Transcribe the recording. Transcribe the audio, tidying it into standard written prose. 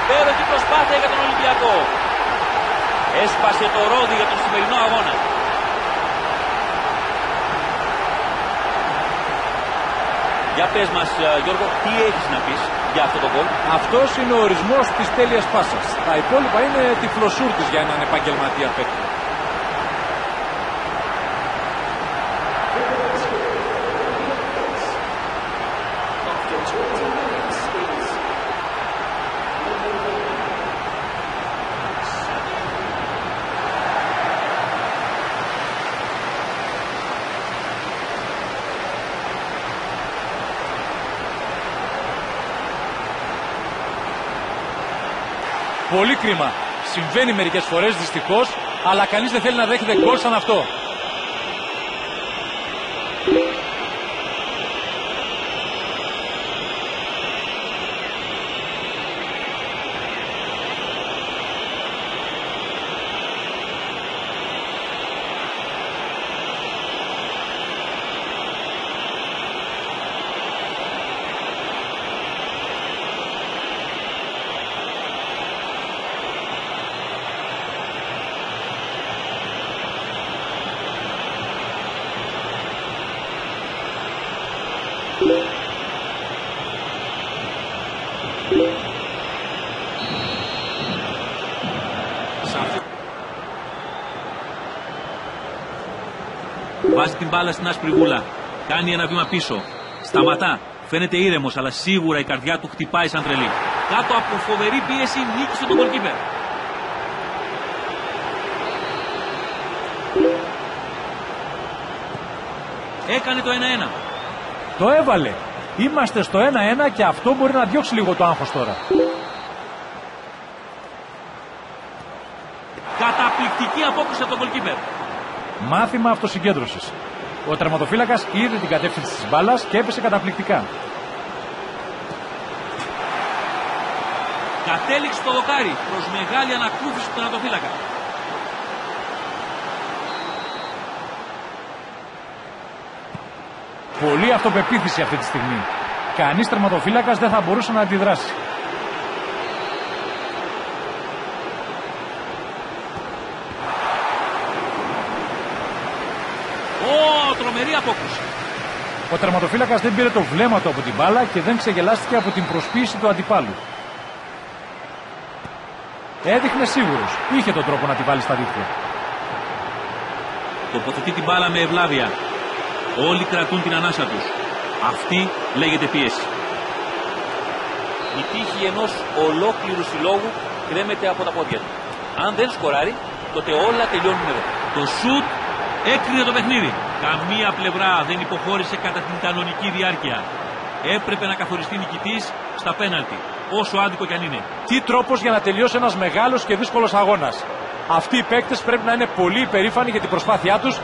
Υπέροχη προσπάθεια για τον Ολυμπιακό. Έσπασε το ρόδι για τον σημερινό αγώνα. Για πες μας, Γιώργο, τι έχεις να πεις για αυτό το γκολ? Αυτός είναι ο ορισμός της τέλειας πάσας. Τα υπόλοιπα είναι τυφλοσούρτης για έναν επαγγελματία παίκτη. Πολύ κρίμα. Συμβαίνει μερικές φορές δυστυχώς, αλλά κανείς δεν θέλει να δέχεται γκολ σαν αυτό. Βάζει την μπάλα στην άσπρη βούλα. Κάνει ένα βήμα πίσω. Σταματά. Φαίνεται ήρεμος, αλλά σίγουρα η καρδιά του χτυπάει σαν τρελή. Κάτω από φοβερή πίεση νίκησε τον γκολκίπερ. Έκανε το 1-1. Το έβαλε. Είμαστε στο 1-1 και αυτό μπορεί να διώξει λίγο το άγχος τώρα. Καταπληκτική απόκριση από τον γκολκίπερ. Μάθημα αυτοσυγκέντρωσης. Ο τερματοφύλακας είδε την κατεύθυνση της μπάλας και έπεσε καταπληκτικά. Κατέληξε το δοκάρι προς μεγάλη ανακούφιση του τερματοφύλακα. Πολύ αυτοπεποίθηση αυτή τη στιγμή. Κανείς τερματοφύλακας δεν θα μπορούσε να αντιδράσει. Τρομερή απόκριση. Ο τερματοφύλακας δεν πήρε το βλέμμα του από την μπάλα και δεν ξεγελάστηκε από την προσποίηση του αντιπάλου. Έδειχνε σίγουρος. Είχε τον τρόπο να τη βάλει στα δίχτυα. Τοποθετεί την μπάλα με ευλάβεια. Όλοι κρατούν την ανάσα τους. Αυτή λέγεται πίεση. Η τύχη ενός ολόκληρου συλλόγου κρέμεται από τα πόδια του. Αν δεν σκοράρει, τότε όλα τελειώνουν εδώ. Το σουτ έκρινε το παιχνίδι. Καμία πλευρά δεν υποχώρησε κατά την κανονική διάρκεια. Έπρεπε να καθοριστεί νικητής στα πέναλτι, όσο άδικο κι αν είναι. Τι τρόπος για να τελειώσει ένας μεγάλος και δύσκολος αγώνας. Αυτοί οι παίκτες πρέπει να είναι πολύ υπερήφανοι για την προσπάθειά τους